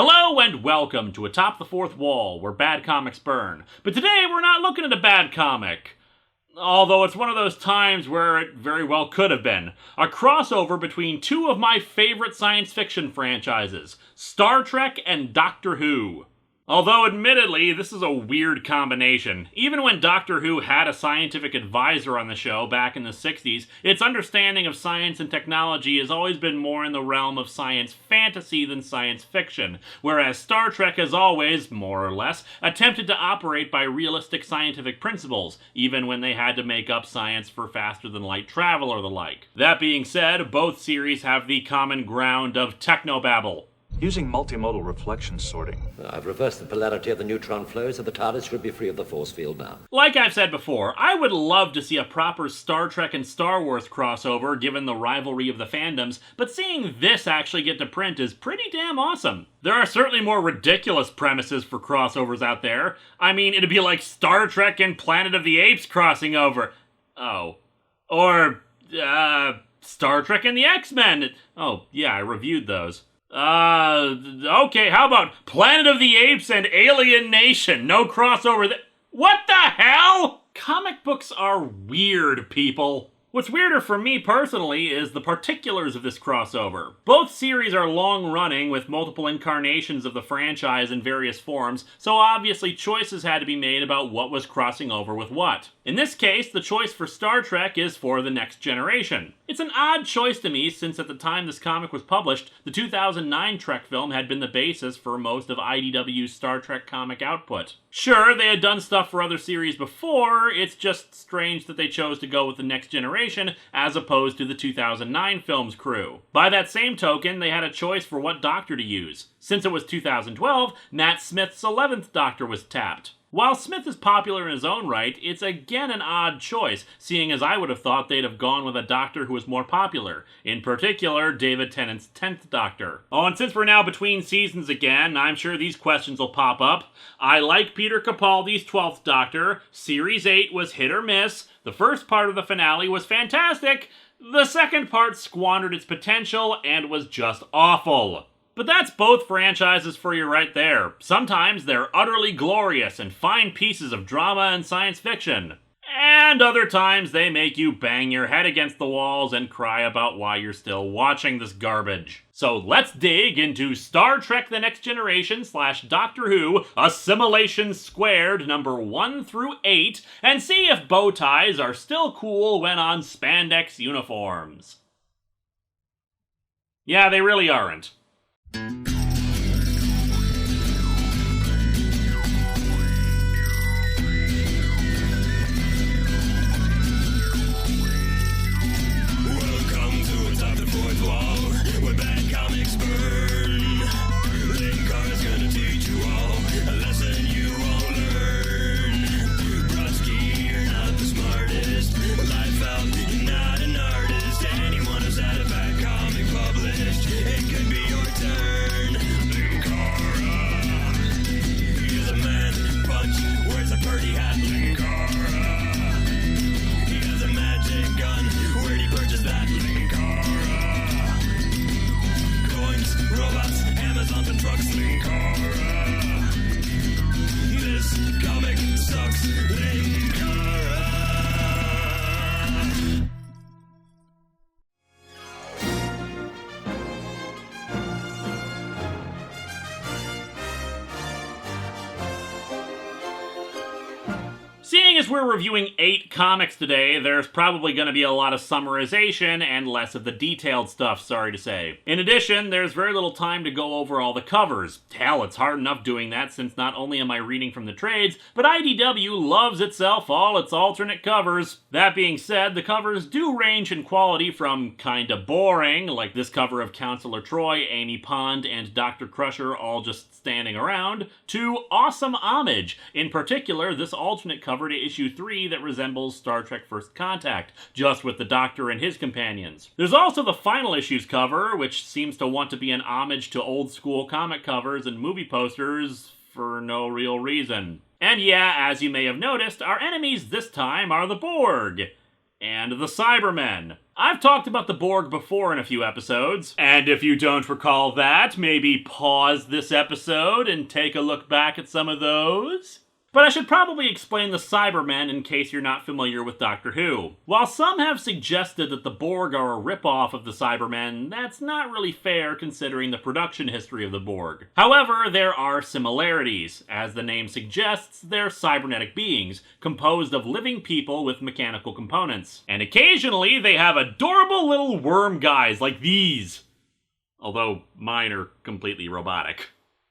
Hello and welcome to Atop the Fourth Wall, where bad comics burn. But today we're not looking at a bad comic. Although it's one of those times where it very well could have been. A crossover between two of my favorite science fiction franchises, Star Trek and Doctor Who. Although, admittedly, this is a weird combination. Even when Doctor Who had a scientific advisor on the show back in the 60s, its understanding of science and technology has always been more in the realm of science fantasy than science fiction, whereas Star Trek has always, more or less, attempted to operate by realistic scientific principles, even when they had to make up science for faster-than-light travel or the like. That being said, both series have the common ground of technobabble. Using multimodal reflection sorting. I've reversed the polarity of the neutron flow, so the TARDIS should be free of the force field now. Like I've said before, I would love to see a proper Star Trek and Star Wars crossover given the rivalry of the fandoms, but seeing this actually get to print is pretty damn awesome. There are certainly more ridiculous premises for crossovers out there. I mean, it'd be like Star Trek and Planet of the Apes crossing over. Oh. Or, Star Trek and the X-Men. Oh, yeah, I reviewed those. Okay, how about Planet of the Apes and Alien Nation? No crossover What the hell? Comic books are weird, people. What's weirder for me personally is the particulars of this crossover. Both series are long-running with multiple incarnations of the franchise in various forms, so obviously choices had to be made about what was crossing over with what. In this case, the choice for Star Trek is for the next generation. It's an odd choice to me since at the time this comic was published, the 2009 Trek film had been the basis for most of IDW's Star Trek comic output. Sure, they had done stuff for other series before, it's just strange that they chose to go with the next generation as opposed to the 2009 film's crew. By that same token, they had a choice for what Doctor to use. Since it was 2012, Matt Smith's 11th Doctor was tapped. While Smith is popular in his own right, it's again an odd choice, seeing as I would have thought they'd have gone with a Doctor who was more popular, in particular, David Tennant's 10th Doctor. Oh, and since we're now between seasons again, I'm sure these questions will pop up. I like Peter Capaldi's 12th Doctor, Series 8 was hit or miss, the first part of the finale was fantastic, the second part squandered its potential and was just awful. But that's both franchises for you right there. Sometimes they're utterly glorious and fine pieces of drama and science fiction. And other times they make you bang your head against the walls and cry about why you're still watching this garbage. So let's dig into Star Trek The Next Generation / Doctor Who Assimilation Squared number 1 through 8 and see if bow ties are still cool when on spandex uniforms. Yeah, they really aren't. Welcome to Atop the Fourth Wall, where bad comics burn. Linkara's gonna teach you all a lesson you won't learn. Brodsky, you're not the smartest. Life out, you're not an artist. Anyone who's had a bad comic published, it could be your turn. Linkara, he's a man punch, wears a birdie hat. Linkara, he has a magic gun. Where'd he purchase that? Linkara, coins, robots, Amazons and trucks. Linkara, this comic sucks. Linkara. Seeing as we're reviewing 8 comics today, there's probably going to be a lot of summarization and less of the detailed stuff, sorry to say. In addition, there's very little time to go over all the covers. Hell, it's hard enough doing that since not only am I reading from the trades, but IDW loves itself all its alternate covers. That being said, the covers do range in quality from kinda boring, like this cover of Counselor Troy, Amy Pond, and Dr. Crusher all just standing around, to awesome homage. In particular, this alternate cover to issue 3 that resembles Star Trek First Contact, just with the Doctor and his companions. There's also the final issue's cover, which seems to want to be an homage to old school comic covers and movie posters for no real reason. And yeah, as you may have noticed, our enemies this time are the Borg. And the Cybermen. I've talked about the Borg before in a few episodes, and if you don't recall that, maybe pause this episode and take a look back at some of those. But I should probably explain the Cybermen in case you're not familiar with Doctor Who. While some have suggested that the Borg are a ripoff of the Cybermen, that's not really fair considering the production history of the Borg. However, there are similarities. As the name suggests, they're cybernetic beings, composed of living people with mechanical components. And occasionally, they have adorable little worm guys like these. Although, mine are completely robotic.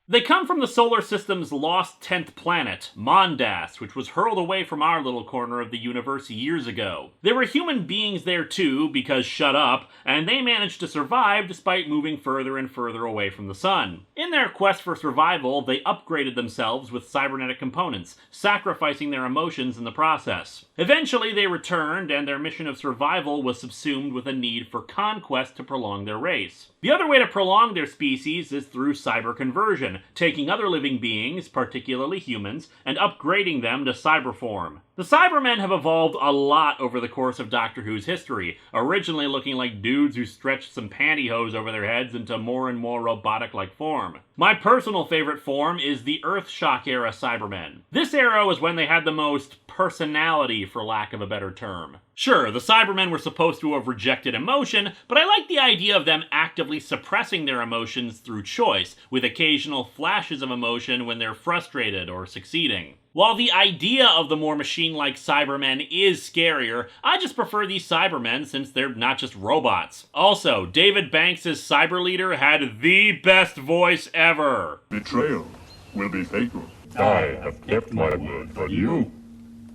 They come from the solar system's lost 10th planet, Mondas, which was hurled away from our little corner of the universe years ago. There were human beings there too, because shut up, and they managed to survive despite moving further and further away from the sun. In their quest for survival, they upgraded themselves with cybernetic components, sacrificing their emotions in the process. Eventually they returned, and their mission of survival was subsumed with a need for conquest to prolong their race. The other way to prolong their species is through cyber conversion, taking other living beings, particularly humans, and upgrading them to cyber form. The Cybermen have evolved a lot over the course of Doctor Who's history, originally looking like dudes who stretched some pantyhose over their heads into more and more robotic-like form. My personal favorite form is the Earthshock-era Cybermen. This era was when they had the most personality, for lack of a better term. Sure, the Cybermen were supposed to have rejected emotion, but I like the idea of them actively suppressing their emotions through choice, with occasional flashes of emotion when they're frustrated or succeeding. While the idea of the more machine-like Cybermen is scarier, I just prefer these Cybermen since they're not just robots. Also, David Banks' cyber leader had the best voice ever. Betrayal will be fatal. I have kept my word, but you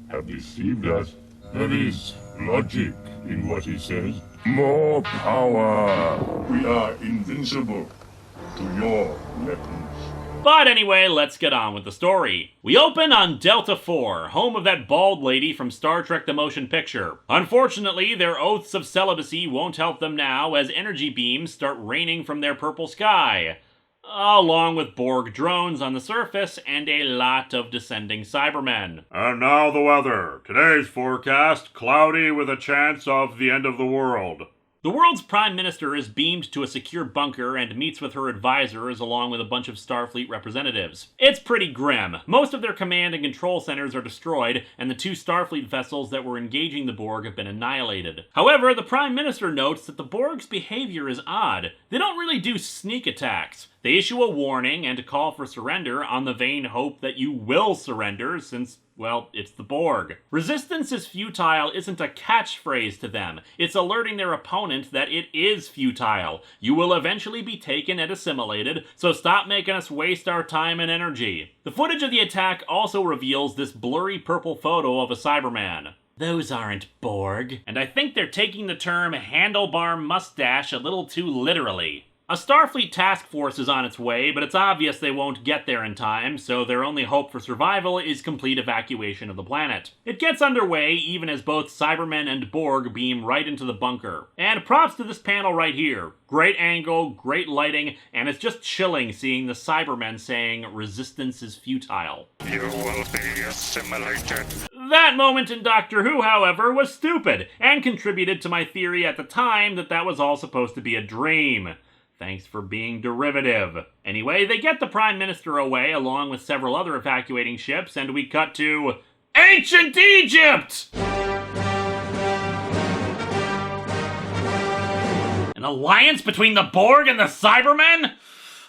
have deceived us. There is logic in what he says. More power. We are invincible to your weapons. But anyway, let's get on with the story. We open on Delta 4, home of that bald lady from Star Trek the Motion Picture. Unfortunately, their oaths of celibacy won't help them now as energy beams start raining from their purple sky, along with Borg drones on the surface and a lot of descending Cybermen. And now the weather. Today's forecast, cloudy with a chance of the end of the world. The world's prime minister is beamed to a secure bunker and meets with her advisors along with a bunch of Starfleet representatives. It's pretty grim. Most of their command and control centers are destroyed, and the 2 Starfleet vessels that were engaging the Borg have been annihilated. However, the prime minister notes that the Borg's behavior is odd. They don't really do sneak attacks. They issue a warning and a call for surrender on the vain hope that you will surrender since, well, it's the Borg. Resistance is futile isn't a catchphrase to them. It's alerting their opponent that it is futile. You will eventually be taken and assimilated, so stop making us waste our time and energy. The footage of the attack also reveals this blurry purple photo of a Cyberman. Those aren't Borg. And I think they're taking the term handlebar mustache a little too literally. A Starfleet task force is on its way, but it's obvious they won't get there in time, so their only hope for survival is complete evacuation of the planet. It gets underway even as both Cybermen and Borg beam right into the bunker. And props to this panel right here. Great angle, great lighting, and it's just chilling seeing the Cybermen saying, "Resistance is futile." You will be assimilated. That moment in Doctor Who, however, was stupid, and contributed to my theory at the time that that was all supposed to be a dream. Thanks for being derivative. Anyway, they get the Prime Minister away along with several other evacuating ships, and we cut to Ancient Egypt! An alliance between the Borg and the Cybermen?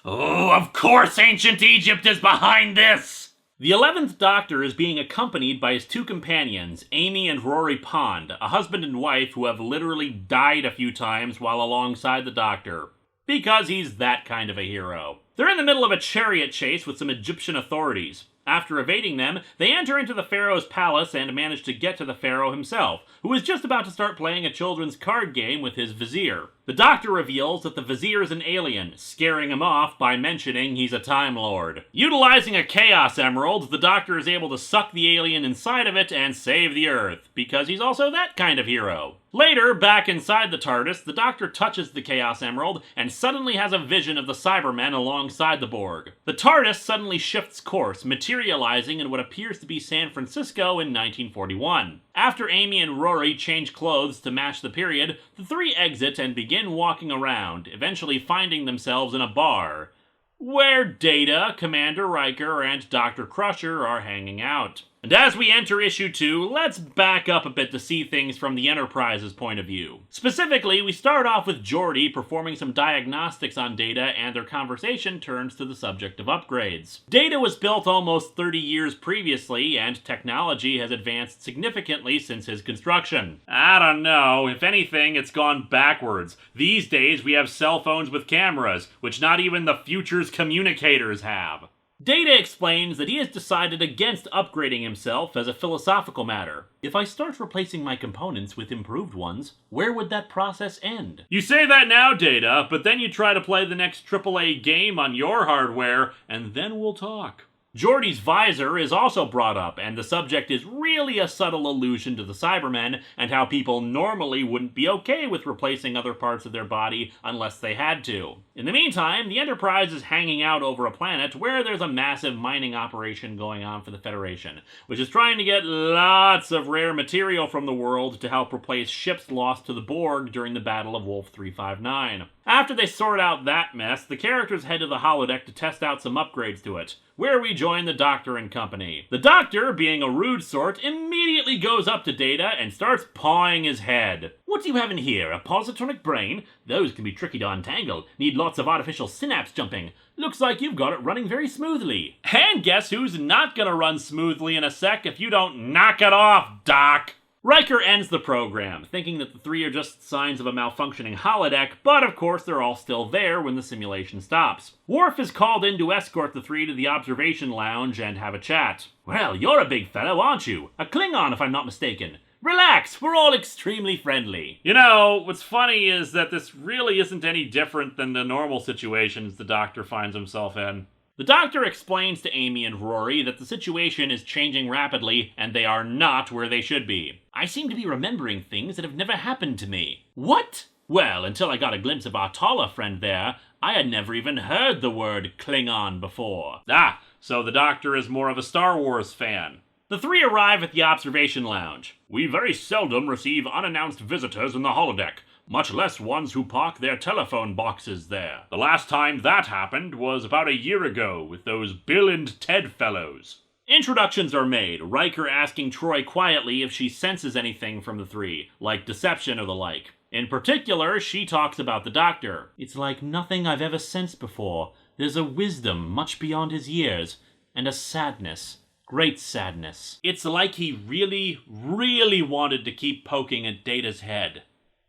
Oh, of course Ancient Egypt is behind this! The 11th Doctor is being accompanied by his 2 companions, Amy and Rory Pond, a husband and wife who have literally died a few times while alongside the Doctor. Because he's that kind of a hero. They're in the middle of a chariot chase with some Egyptian authorities. After evading them, they enter into the Pharaoh's palace and manage to get to the Pharaoh himself, who is just about to start playing a children's card game with his vizier. The Doctor reveals that the vizier is an alien, scaring him off by mentioning he's a Time Lord. Utilizing a Chaos Emerald, the Doctor is able to suck the alien inside of it and save the Earth, because he's also that kind of hero. Later, back inside the TARDIS, the Doctor touches the Chaos Emerald and suddenly has a vision of the Cybermen alongside the Borg. The TARDIS suddenly shifts course, materializing in what appears to be San Francisco in 1941. After Amy and Rory change clothes to match the period, the three exit and begin walking around, eventually finding themselves in a bar, where Data, Commander Riker, and Dr. Crusher are hanging out. And as we enter issue 2, let's back up a bit to see things from the Enterprise's point of view. Specifically, we start off with Geordi performing some diagnostics on Data, and their conversation turns to the subject of upgrades. Data was built almost 30 years previously, and technology has advanced significantly since his construction. I don't know, if anything, it's gone backwards. These days, we have cell phones with cameras, which not even the future's communicators have. Data explains that he has decided against upgrading himself as a philosophical matter. If I start replacing my components with improved ones, where would that process end? You say that now, Data, but then you try to play the next AAA game on your hardware, and then we'll talk. Geordi's visor is also brought up, and the subject is really a subtle allusion to the Cybermen and how people normally wouldn't be okay with replacing other parts of their body unless they had to. In the meantime, the Enterprise is hanging out over a planet where there's a massive mining operation going on for the Federation, which is trying to get lots of rare material from the world to help replace ships lost to the Borg during the Battle of Wolf 359. After they sort out that mess, the characters head to the holodeck to test out some upgrades to it, where we join the Doctor and company. The Doctor, being a rude sort, immediately goes up to Data and starts pawing his head. What do you have in here, a positonic brain? Those can be tricky to untangle, need lots of artificial synapse jumping. Looks like you've got it running very smoothly. And guess who's not gonna run smoothly in a sec if you don't knock it off, Doc? Riker ends the program, thinking that the three are just signs of a malfunctioning holodeck, but of course they're all still there when the simulation stops. Worf is called in to escort the three to the observation lounge and have a chat. Well, you're a big fellow, aren't you? A Klingon, if I'm not mistaken. Relax, we're all extremely friendly. You know, what's funny is that this really isn't any different than the normal situations the Doctor finds himself in. The Doctor explains to Amy and Rory that the situation is changing rapidly and they are not where they should be. I seem to be remembering things that have never happened to me. What? Well, until I got a glimpse of our taller friend there, I had never even heard the word Klingon before. Ah, so the Doctor is more of a Star Wars fan. The three arrive at the observation lounge. We very seldom receive unannounced visitors in the holodeck, much less ones who park their telephone boxes there. The last time that happened was about a year ago with those Bill and Ted fellows. Introductions are made, Riker asking Troy quietly if she senses anything from the three, like deception or the like. In particular, she talks about the Doctor. It's like nothing I've ever sensed before. There's a wisdom much beyond his years, and a sadness. Great sadness. It's like he really, really wanted to keep poking at Data's head.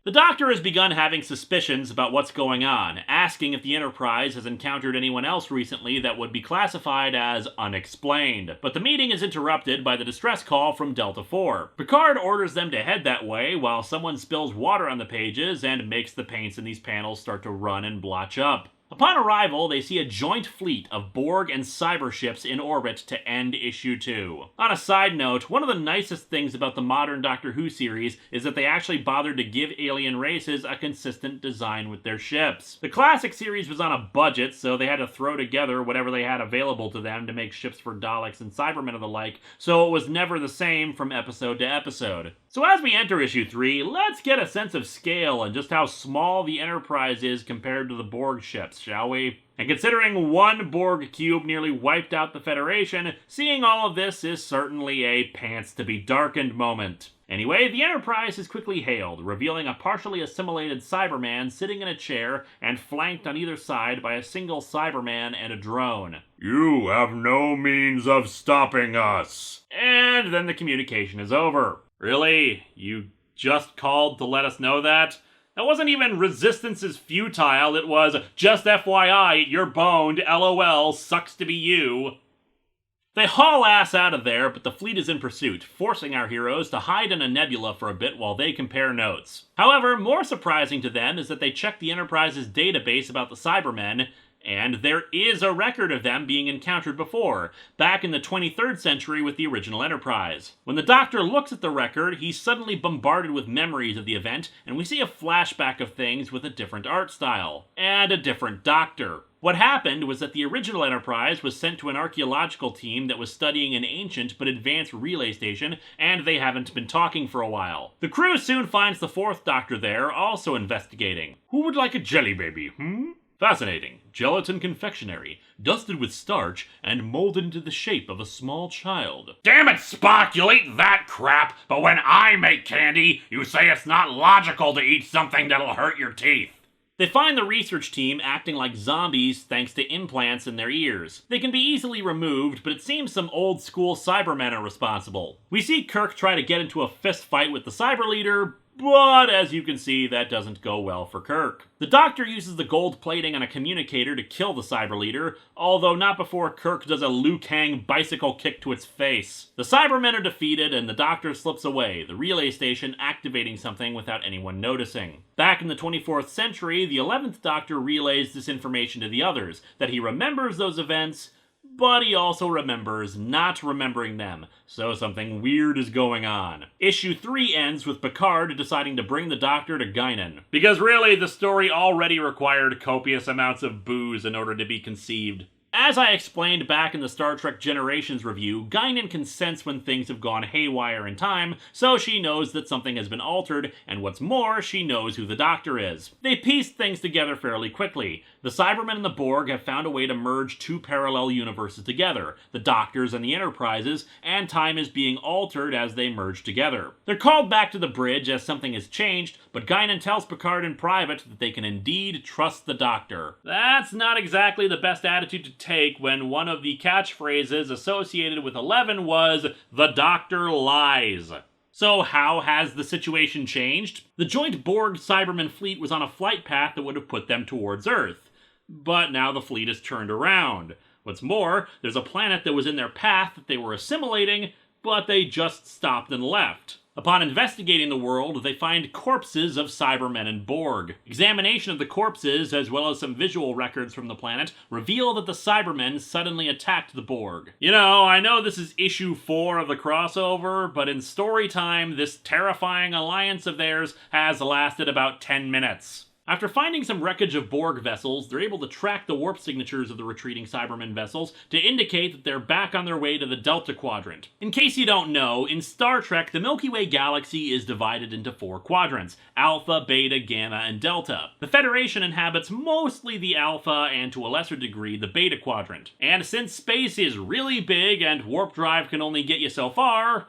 The Doctor has begun having suspicions about what's going on, asking if the Enterprise has encountered anyone else recently that would be classified as unexplained. But the meeting is interrupted by the distress call from Delta 4. Picard orders them to head that way while someone spills water on the pages and makes the paints in these panels start to run and blotch up. Upon arrival, they see a joint fleet of Borg and cyber ships in orbit to end issue 2. On a side note, one of the nicest things about the modern Doctor Who series is that they actually bothered to give alien races a consistent design with their ships. The classic series was on a budget, so they had to throw together whatever they had available to them to make ships for Daleks and Cybermen and the like, so it was never the same from episode to episode. So as we enter issue 3, let's get a sense of scale and just how small the Enterprise is compared to the Borg ships, shall we? And considering one Borg cube nearly wiped out the Federation, seeing all of this is certainly a pants-to-be-darkened moment. Anyway, the Enterprise is quickly hailed, revealing a partially assimilated Cyberman sitting in a chair and flanked on either side by a single Cyberman and a drone. You have no means of stopping us. And then the communication is over. Really? You just called to let us know that? That wasn't even resistance is futile, it was just FYI, you're boned, LOL, sucks to be you. They haul ass out of there, but the fleet is in pursuit, forcing our heroes to hide in a nebula for a bit while they compare notes. However, more surprising to them is that they check the Enterprise's database about the Cybermen, And there is a record of them being encountered before, back in the 23rd century with the original Enterprise. When the Doctor looks at the record, he's suddenly bombarded with memories of the event, and we see a flashback of things with a different art style, and a different Doctor. What happened was that the original Enterprise was sent to an archaeological team that was studying an ancient but advanced relay station, and they haven't been talking for a while. The crew soon finds the fourth Doctor there, also investigating. Who would like a jelly baby, Fascinating. Gelatin confectionery, dusted with starch, and molded into the shape of a small child. Damn it, Spock, you'll eat that crap, but when I make candy, you say it's not logical to eat something that'll hurt your teeth. They find the research team acting like zombies thanks to implants in their ears. They can be easily removed, but it seems some old-school Cybermen are responsible. We see Kirk try to get into a fist fight with the Cyber Leader, but as you can see, that doesn't go well for Kirk. The Doctor uses the gold plating on a communicator to kill the Cyber Leader, although not before Kirk does a Liu Kang bicycle kick to its face. The Cybermen are defeated and the Doctor slips away, the relay station activating something without anyone noticing. Back in the 24th century, the 11th Doctor relays this information to the others, that he remembers those events, but he also remembers not remembering them, so something weird is going on. Issue 3 ends with Picard deciding to bring the Doctor to Guinan. Because really, the story already required copious amounts of booze in order to be conceived. As I explained back in the Star Trek Generations review, Guinan can sense when things have gone haywire in time, so she knows that something has been altered, and what's more, she knows who the Doctor is. They piece things together fairly quickly. The Cybermen and the Borg have found a way to merge two parallel universes together, the Doctors and the Enterprises, and time is being altered as they merge together. They're called back to the bridge as something has changed, but Guinan tells Picard in private that they can indeed trust the Doctor. That's not exactly the best attitude to take when one of the catchphrases associated with 11 was, "The Doctor lies." So how has the situation changed? The joint Borg-Cyberman fleet was on a flight path that would have put them towards Earth. But now the fleet is turned around. What's more, there's a planet that was in their path that they were assimilating, but they just stopped and left. Upon investigating the world, they find corpses of Cybermen and Borg. Examination of the corpses, as well as some visual records from the planet, reveal that the Cybermen suddenly attacked the Borg. You know, I know this is issue 4 of the crossover, but in story time, this terrifying alliance of theirs has lasted about 10 minutes. After finding some wreckage of Borg vessels, they're able to track the warp signatures of the retreating Cybermen vessels to indicate that they're back on their way to the Delta Quadrant. In case you don't know, in Star Trek, the Milky Way galaxy is divided into 4 quadrants: Alpha, Beta, Gamma, and Delta. The Federation inhabits mostly the Alpha and, to a lesser degree, the Beta Quadrant. And since space is really big and warp drive can only get you so far,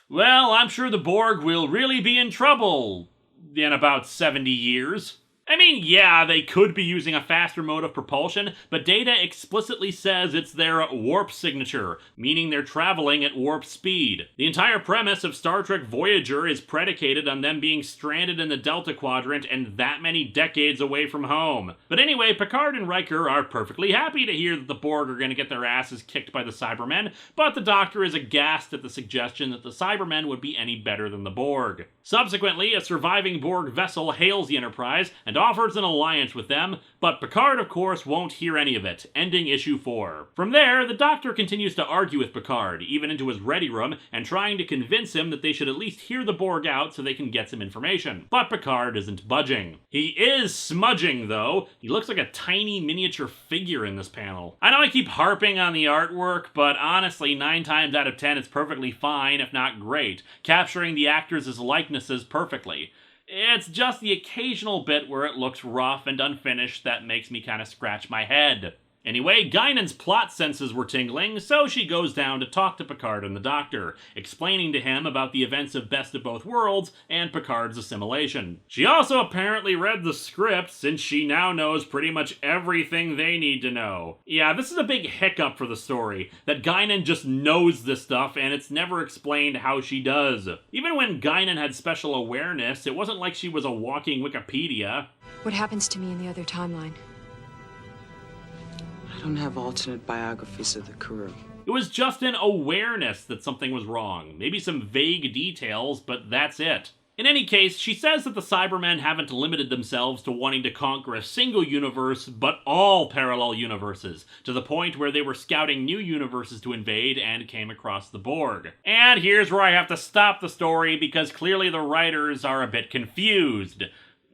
well, I'm sure the Borg will really be in trouble in about 70 years. I mean, yeah, they could be using a faster mode of propulsion, but Data explicitly says it's their warp signature, meaning they're traveling at warp speed. The entire premise of Star Trek Voyager is predicated on them being stranded in the Delta Quadrant and that many decades away from home. But anyway, Picard and Riker are perfectly happy to hear that the Borg are going to get their asses kicked by the Cybermen, but the Doctor is aghast at the suggestion that the Cybermen would be any better than the Borg. Subsequently, a surviving Borg vessel hails the Enterprise and offers an alliance with them, but Picard, of course, won't hear any of it, ending issue 4. From there, the Doctor continues to argue with Picard, even into his ready room, and trying to convince him that they should at least hear the Borg out so they can get some information. But Picard isn't budging. He is smudging, though. He looks like a tiny miniature figure in this panel. I know I keep harping on the artwork, but honestly, 9 times out of 10 it's perfectly fine, if not great, capturing the actors' likenesses perfectly. It's just the occasional bit where it looks rough and unfinished that makes me kind of scratch my head. Anyway, Guinan's plot senses were tingling, so she goes down to talk to Picard and the Doctor, explaining to him about the events of Best of Both Worlds and Picard's assimilation. She also apparently read the script, since she now knows pretty much everything they need to know. Yeah, this is a big hiccup for the story, that Guinan just knows this stuff and it's never explained how she does. Even when Guinan had special awareness, it wasn't like she was a walking Wikipedia. What happens to me in the other timeline? I don't have alternate biographies of the crew. It was just an awareness that something was wrong. Maybe some vague details, but that's it. In any case, she says that the Cybermen haven't limited themselves to wanting to conquer a single universe, but all parallel universes, to the point where they were scouting new universes to invade and came across the Borg. And here's where I have to stop the story because clearly the writers are a bit confused.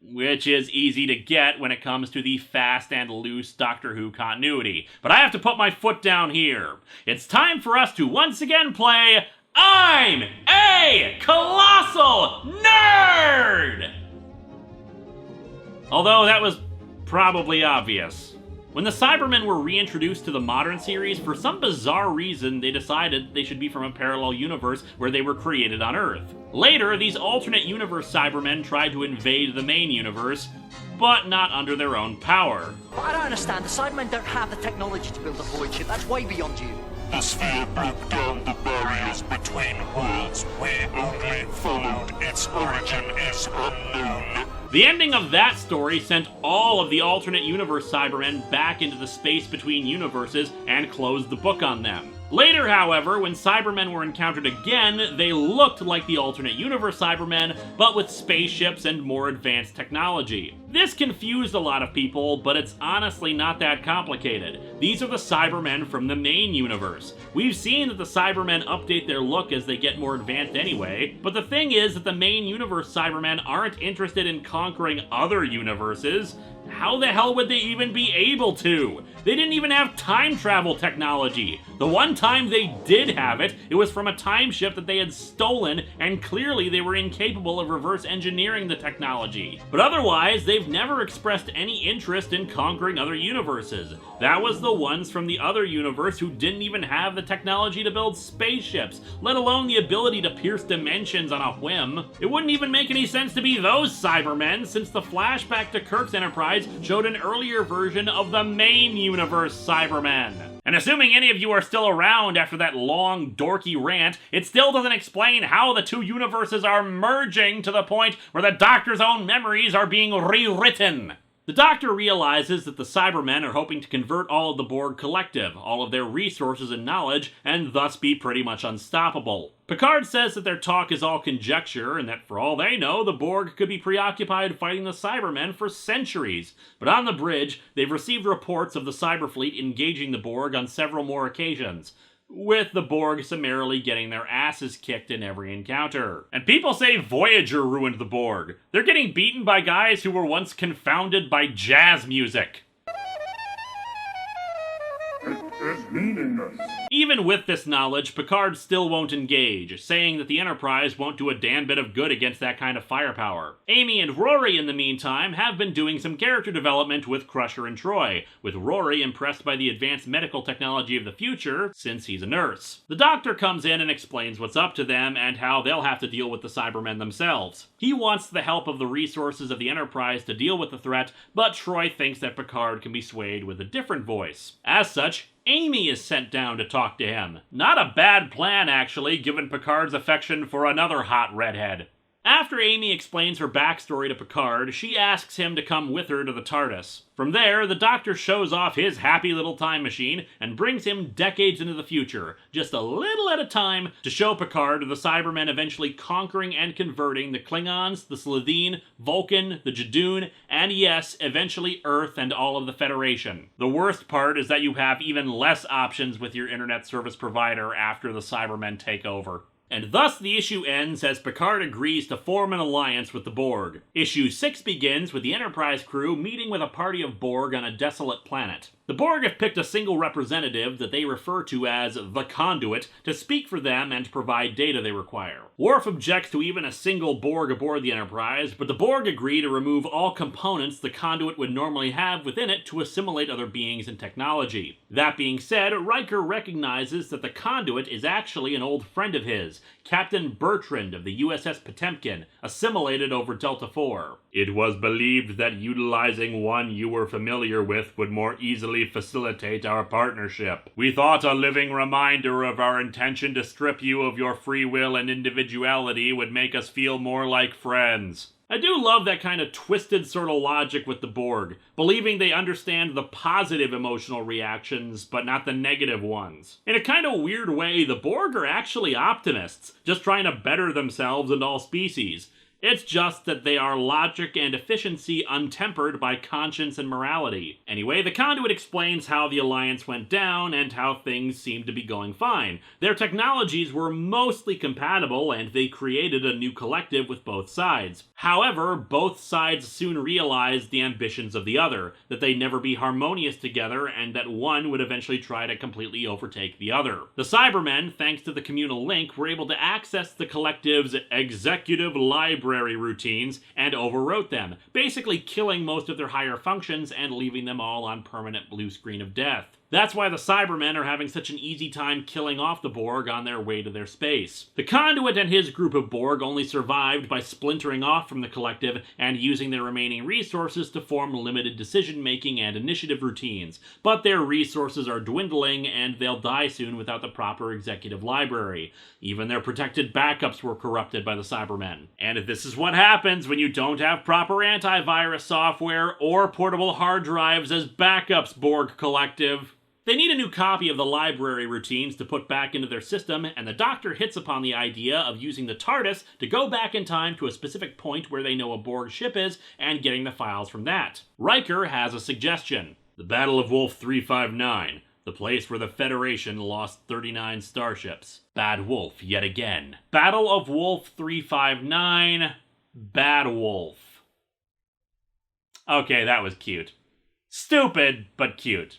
Which is easy to get when it comes to the fast and loose Doctor Who continuity. But I have to put my foot down here. It's time for us to once again play I'm a Colossal Nerd! Although that was probably obvious. When the Cybermen were reintroduced to the modern series, for some bizarre reason, they decided they should be from a parallel universe where they were created on Earth. Later, these alternate universe Cybermen tried to invade the main universe, but not under their own power. But I don't understand. The Cybermen don't have the technology to build a void ship. That's way beyond you. The sphere broke down the barriers between worlds. We only followed. Its origin is unknown. The ending of that story sent all of the alternate universe Cybermen back into the space between universes and closed the book on them. Later, however, when Cybermen were encountered again, they looked like the alternate universe Cybermen, but with spaceships and more advanced technology. This confused a lot of people, but it's honestly not that complicated. These are the Cybermen from the main universe. We've seen that the Cybermen update their look as they get more advanced anyway, but the thing is that the main universe Cybermen aren't interested in conquering other universes. How the hell would they even be able to? They didn't even have time travel technology. The one time they did have it, it was from a time ship that they had stolen, and clearly they were incapable of reverse engineering the technology. But otherwise, they've never expressed any interest in conquering other universes. That was the ones from the other universe who didn't even have the technology to build spaceships, let alone the ability to pierce dimensions on a whim. It wouldn't even make any sense to be those Cybermen, since the flashback to Kirk's Enterprise showed an earlier version of the main universe Cybermen. And assuming any of you are still around after that long, dorky rant, it still doesn't explain how the two universes are merging to the point where the Doctor's own memories are being rewritten. The Doctor realizes that the Cybermen are hoping to convert all of the Borg Collective, all of their resources and knowledge, and thus be pretty much unstoppable. Picard says that their talk is all conjecture, and that for all they know, the Borg could be preoccupied fighting the Cybermen for centuries. But on the bridge, they've received reports of the Cyberfleet engaging the Borg on several more occasions, with the Borg summarily getting their asses kicked in every encounter. And people say Voyager ruined the Borg. They're getting beaten by guys who were once confounded by jazz music. It's meaningless. Even with this knowledge, Picard still won't engage, saying that the Enterprise won't do a damn bit of good against that kind of firepower. Amy and Rory, in the meantime, have been doing some character development with Crusher and Troy, with Rory impressed by the advanced medical technology of the future, since he's a nurse. The Doctor comes in and explains what's up to them and how they'll have to deal with the Cybermen themselves. He wants the help of the resources of the Enterprise to deal with the threat, but Troy thinks that Picard can be swayed with a different voice. As such, Amy is sent down to talk to him. Not a bad plan, actually, given Picard's affection for another hot redhead. After Amy explains her backstory to Picard, she asks him to come with her to the TARDIS. From there, the Doctor shows off his happy little time machine and brings him decades into the future, just a little at a time, to show Picard the Cybermen eventually conquering and converting the Klingons, the Slitheen, Vulcan, the Jadoon, and yes, eventually Earth and all of the Federation. The worst part is that you have even less options with your internet service provider after the Cybermen take over. And thus the issue ends as Picard agrees to form an alliance with the Borg. Issue 6 begins with the Enterprise crew meeting with a party of Borg on a desolate planet. The Borg have picked a single representative that they refer to as the Conduit to speak for them and provide data they require. Worf objects to even a single Borg aboard the Enterprise, but the Borg agree to remove all components the Conduit would normally have within it to assimilate other beings and technology. That being said, Riker recognizes that the Conduit is actually an old friend of his, Captain Bertrand of the USS Potemkin, assimilated over Delta IV. It was believed that utilizing one you were familiar with would more easily facilitate our partnership. We thought a living reminder of our intention to strip you of your free will and individuality would make us feel more like friends. I do love that kind of twisted sort of logic with the Borg, believing they understand the positive emotional reactions, but not the negative ones. In a kind of weird way, the Borg are actually optimists, just trying to better themselves and all species. It's just that they are logic and efficiency untempered by conscience and morality. Anyway, the Conduit explains how the Alliance went down and how things seemed to be going fine. Their technologies were mostly compatible and they created a new collective with both sides. However, both sides soon realized the ambitions of the other, that they'd never be harmonious together and that one would eventually try to completely overtake the other. The Cybermen, thanks to the communal link, were able to access the collective's executive library routines and overwrote them, basically killing most of their higher functions and leaving them all on permanent blue screen of death. That's why the Cybermen are having such an easy time killing off the Borg on their way to their space. The Conduit and his group of Borg only survived by splintering off from the collective and using their remaining resources to form limited decision-making and initiative routines, but their resources are dwindling and they'll die soon without the proper executive library. Even their protected backups were corrupted by the Cybermen. And this is what happens when you don't have proper antivirus software or portable hard drives as backups, Borg Collective. They need a new copy of the library routines to put back into their system, and the Doctor hits upon the idea of using the TARDIS to go back in time to a specific point where they know a Borg ship is, and getting the files from that. Riker has a suggestion. The Battle of Wolf 359, the place where the Federation lost 39 starships. Bad Wolf yet again. Battle of Wolf 359, Bad Wolf. Okay, that was cute. Stupid, but cute.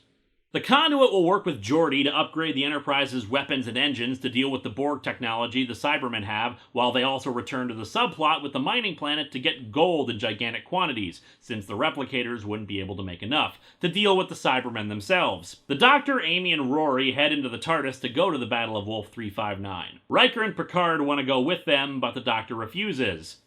The Conduit will work with Geordi to upgrade the Enterprise's weapons and engines to deal with the Borg technology the Cybermen have, while they also return to the subplot with the mining planet to get gold in gigantic quantities, since the replicators wouldn't be able to make enough, to deal with the Cybermen themselves. The Doctor, Amy, and Rory head into the TARDIS to go to the Battle of Wolf 359. Riker and Picard want to go with them, but the Doctor refuses.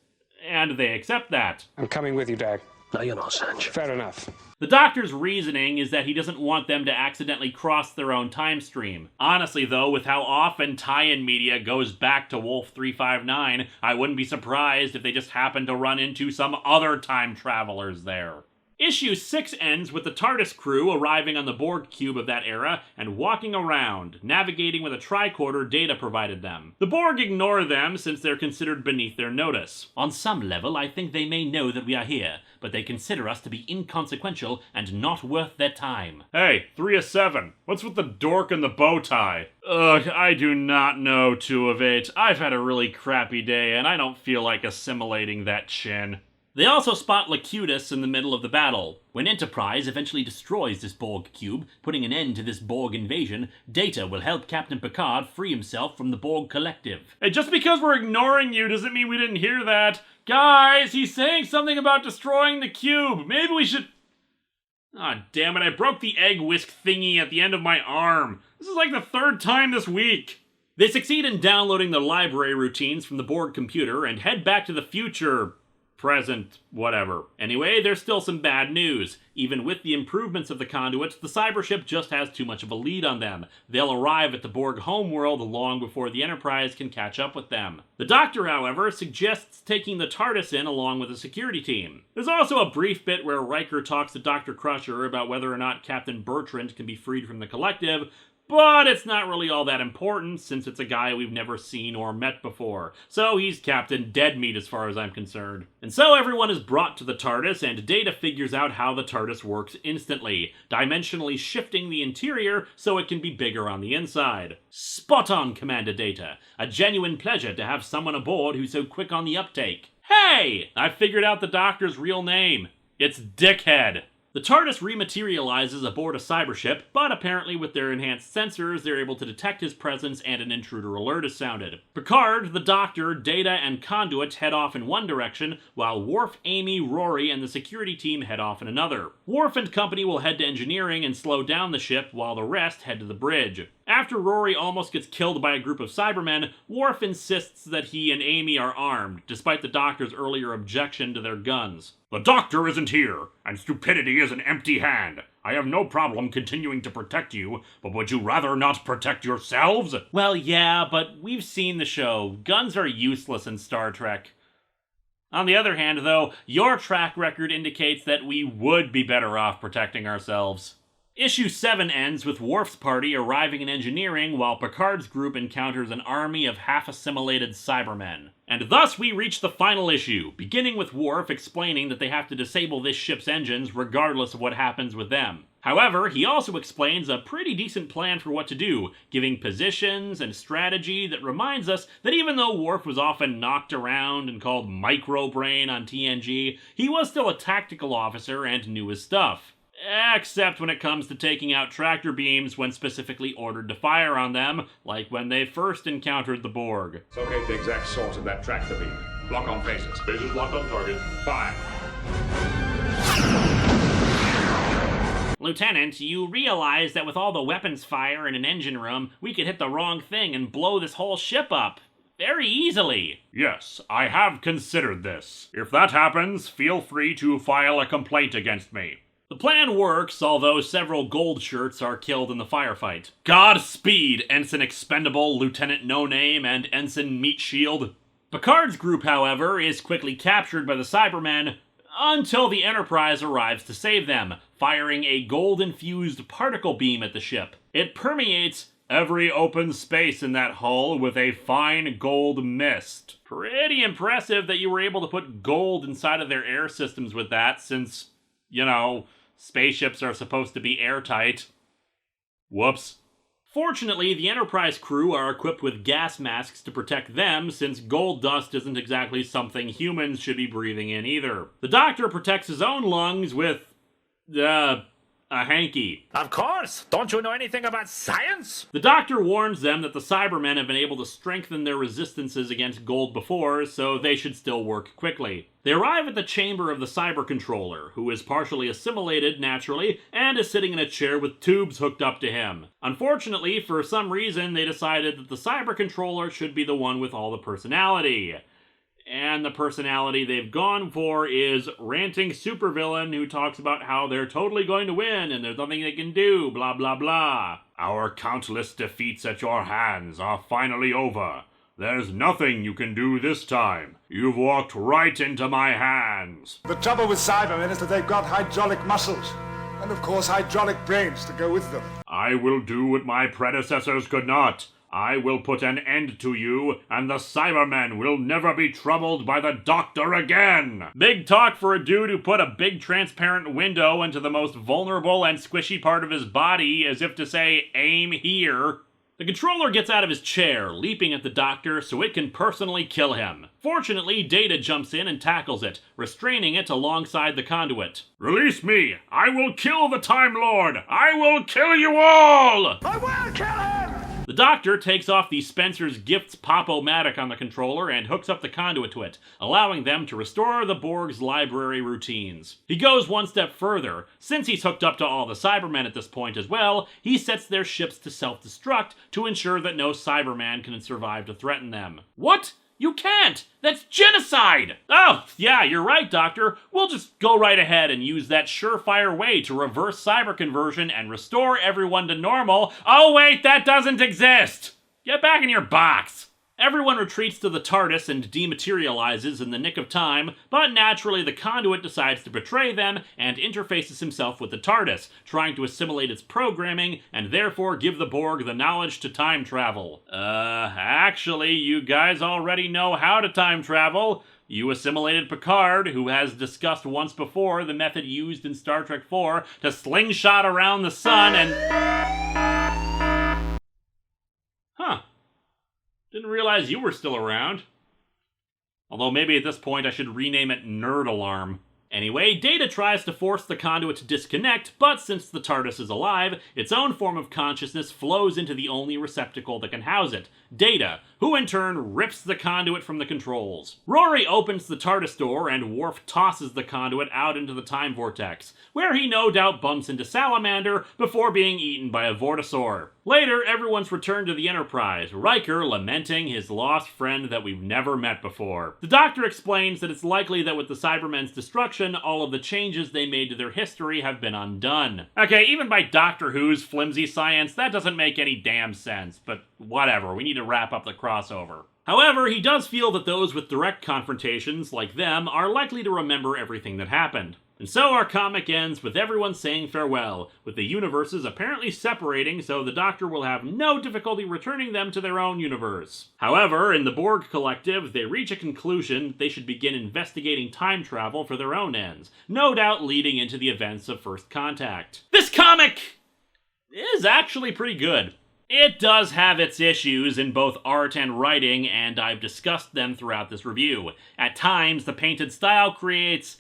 And they accept that. I'm coming with you, Dag. No, you're not, Sanj. Fair enough. The Doctor's reasoning is that he doesn't want them to accidentally cross their own time stream. Honestly, though, with how often tie-in media goes back to Wolf 359, I wouldn't be surprised if they just happen to run into some other time travelers there. Issue 6 ends with the TARDIS crew arriving on the Borg cube of that era and walking around, navigating with a tricorder Data provided them. The Borg ignore them since they're considered beneath their notice. On some level, I think they may know that we are here, but they consider us to be inconsequential and not worth their time. Hey, 3 of 7. What's with the dork and the bow tie? Ugh, I do not know 2 of 8. I've had a really crappy day and I don't feel like assimilating that chin. They also spot Locutus in the middle of the battle. When Enterprise eventually destroys this Borg cube, putting an end to this Borg invasion, Data will help Captain Picard free himself from the Borg collective. Hey, just because we're ignoring you doesn't mean we didn't hear that. Guys, he's saying something about destroying the cube. Maybe we should... Ah, damn it, I broke the egg whisk thingy at the end of my arm. This is like the 3rd time this week. They succeed in downloading the library routines from the Borg computer and head back to the future... present, whatever. Anyway, there's still some bad news. Even with the improvements of the Conduit, the cybership just has too much of a lead on them. They'll arrive at the Borg homeworld long before the Enterprise can catch up with them. The Doctor, however, suggests taking the TARDIS in along with the security team. There's also a brief bit where Riker talks to Dr. Crusher about whether or not Captain Bertrand can be freed from the collective, but it's not really all that important since it's a guy we've never seen or met before. So he's Captain Deadmeat as far as I'm concerned. And so everyone is brought to the TARDIS and Data figures out how the TARDIS works instantly, dimensionally shifting the interior so it can be bigger on the inside. Spot on, Commander Data. A genuine pleasure to have someone aboard who's so quick on the uptake. Hey! I figured out the Doctor's real name. It's Dickhead. The TARDIS rematerializes aboard a cybership, but apparently with their enhanced sensors, they're able to detect his presence and an intruder alert is sounded. Picard, the Doctor, Data, and Conduit head off in one direction, while Worf, Amy, Rory, and the security team head off in another. Worf and company will head to engineering and slow down the ship, while the rest head to the bridge. After Rory almost gets killed by a group of Cybermen, Worf insists that he and Amy are armed, despite the Doctor's earlier objection to their guns. The Doctor isn't here, and stupidity is an empty hand. I have no problem continuing to protect you, but would you rather not protect yourselves? Well, yeah, but we've seen the show. Guns are useless in Star Trek. On the other hand, though, your track record indicates that we would be better off protecting ourselves. Issue 7 ends with Worf's party arriving in engineering while Picard's group encounters an army of half-assimilated Cybermen. And thus we reach the final issue, beginning with Worf explaining that they have to disable this ship's engines regardless of what happens with them. However, he also explains a pretty decent plan for what to do, giving positions and strategy that reminds us that even though Worf was often knocked around and called microbrain on TNG, he was still a tactical officer and knew his stuff. Except when it comes to taking out tractor beams when specifically ordered to fire on them, like when they first encountered the Borg. Locate the exact source of that tractor beam. Lock on phases. Phases locked on target. Fire. Lieutenant, you realize that with all the weapons fire in an engine room, we could hit the wrong thing and blow this whole ship up. Very easily. Yes, I have considered this. If that happens, feel free to file a complaint against me. The plan works, although several gold shirts are killed in the firefight. Godspeed, Ensign Expendable, Lieutenant No Name, and Ensign Meat Shield. Picard's group, however, is quickly captured by the Cybermen until the Enterprise arrives to save them, firing a gold-infused particle beam at the ship. It permeates every open space in that hull with a fine gold mist. Pretty impressive that you were able to put gold inside of their air systems with that, since, you know, spaceships are supposed to be airtight. Whoops. Fortunately, the Enterprise crew are equipped with gas masks to protect them, since gold dust isn't exactly something humans should be breathing in either. The Doctor protects his own lungs with, a hanky. Of course! Don't you know anything about science? The Doctor warns them that the Cybermen have been able to strengthen their resistances against gold before, so they should still work quickly. They arrive at the chamber of the Cyber Controller, who is partially assimilated, naturally, and is sitting in a chair with tubes hooked up to him. Unfortunately, for some reason, they decided that the Cyber Controller should be the one with all the personality. And the personality they've gone for is ranting supervillain who talks about how they're totally going to win and there's nothing they can do, blah blah blah. Our countless defeats at your hands are finally over. There's nothing you can do this time. You've walked right into my hands. The trouble with Cybermen is that they've got hydraulic muscles. And of course hydraulic brains to go with them. I will do what my predecessors could not. I will put an end to you, and the Cybermen will never be troubled by the Doctor again! Big talk for a dude who put a big transparent window into the most vulnerable and squishy part of his body, as if to say, aim here. The controller gets out of his chair, leaping at the Doctor so it can personally kill him. Fortunately, Data jumps in and tackles it, restraining it alongside the conduit. Release me! I will kill the Time Lord! I will kill you all! I will kill him! The Doctor takes off the Spencer's Gifts pop-o-matic on the controller and hooks up the conduit to it, allowing them to restore the Borg's library routines. He goes one step further. Since he's hooked up to all the Cybermen at this point as well, he sets their ships to self-destruct to ensure that no Cyberman can survive to threaten them. What? You can't! That's genocide! Oh, yeah, you're right, Doctor. We'll just go right ahead and use that surefire way to reverse cyber conversion and restore everyone to normal. Oh wait, that doesn't exist! Get back in your box! Everyone retreats to the TARDIS and dematerializes in the nick of time, but naturally the conduit decides to betray them and interfaces himself with the TARDIS, trying to assimilate its programming and therefore give the Borg the knowledge to time travel. Actually, you guys already know how to time travel. You assimilated Picard, who has discussed once before the method used in Star Trek IV to slingshot around the sun and... Huh. Didn't realize you were still around. Although maybe at this point I should rename it Nerd Alarm. Anyway, Data tries to force the conduit to disconnect, but since the TARDIS is alive, its own form of consciousness flows into the only receptacle that can house it, Data, who in turn rips the conduit from the controls. Rory opens the TARDIS door and Worf tosses the conduit out into the time vortex, where he no doubt bumps into Salamander before being eaten by a Vortisaur. Later, everyone's returned to the Enterprise, Riker lamenting his lost friend that we've never met before. The Doctor explains that it's likely that with the Cybermen's destruction, all of the changes they made to their history have been undone. Okay, even by Doctor Who's flimsy science, that doesn't make any damn sense, but whatever, we need to wrap up the crossover. However, he does feel that those with direct confrontations, like them, are likely to remember everything that happened. And so our comic ends with everyone saying farewell, with the universes apparently separating so the Doctor will have no difficulty returning them to their own universe. However, in the Borg Collective, they reach a conclusion that they should begin investigating time travel for their own ends, no doubt leading into the events of First Contact. This comic is actually pretty good. It does have its issues in both art and writing, and I've discussed them throughout this review. At times, the painted style creates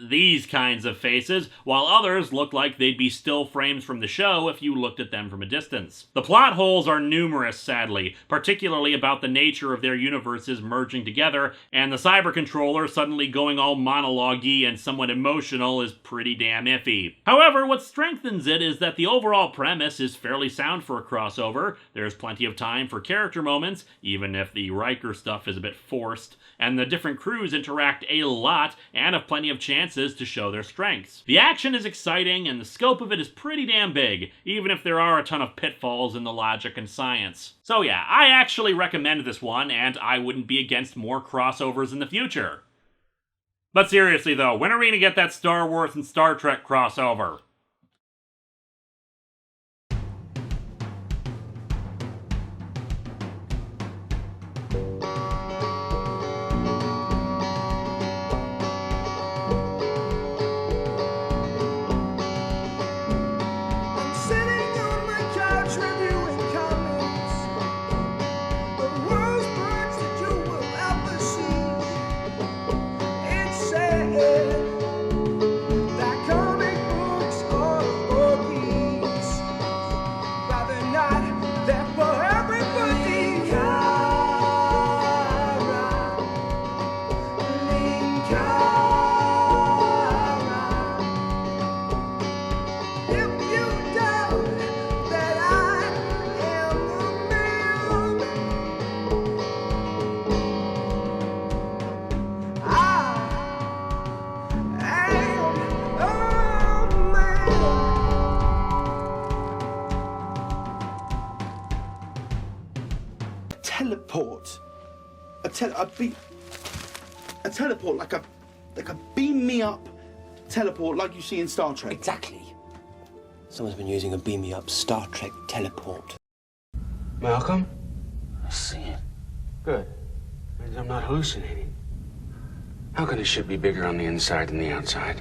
these kinds of faces, while others look like they'd be still frames from the show if you looked at them from a distance. The plot holes are numerous, sadly, particularly about the nature of their universes merging together, and the cyber controller suddenly going all monologue-y and somewhat emotional is pretty damn iffy. However, what strengthens it is that the overall premise is fairly sound for a crossover. There's plenty of time for character moments, even if the Riker stuff is a bit forced, and the different crews interact a lot and have plenty of chances to show their strengths. The action is exciting, and the scope of it is pretty damn big, even if there are a ton of pitfalls in the logic and science. So yeah, I actually recommend this one, and I wouldn't be against more crossovers in the future. But seriously though, when are we gonna get that Star Wars and Star Trek crossover? Teleport. A teleport, like a beam me up teleport like you see in Star Trek. Exactly. Someone's been using a beam me up Star Trek teleport. Malcolm? I see it. Good. Means I'm not hallucinating. How can a ship be bigger on the inside than the outside?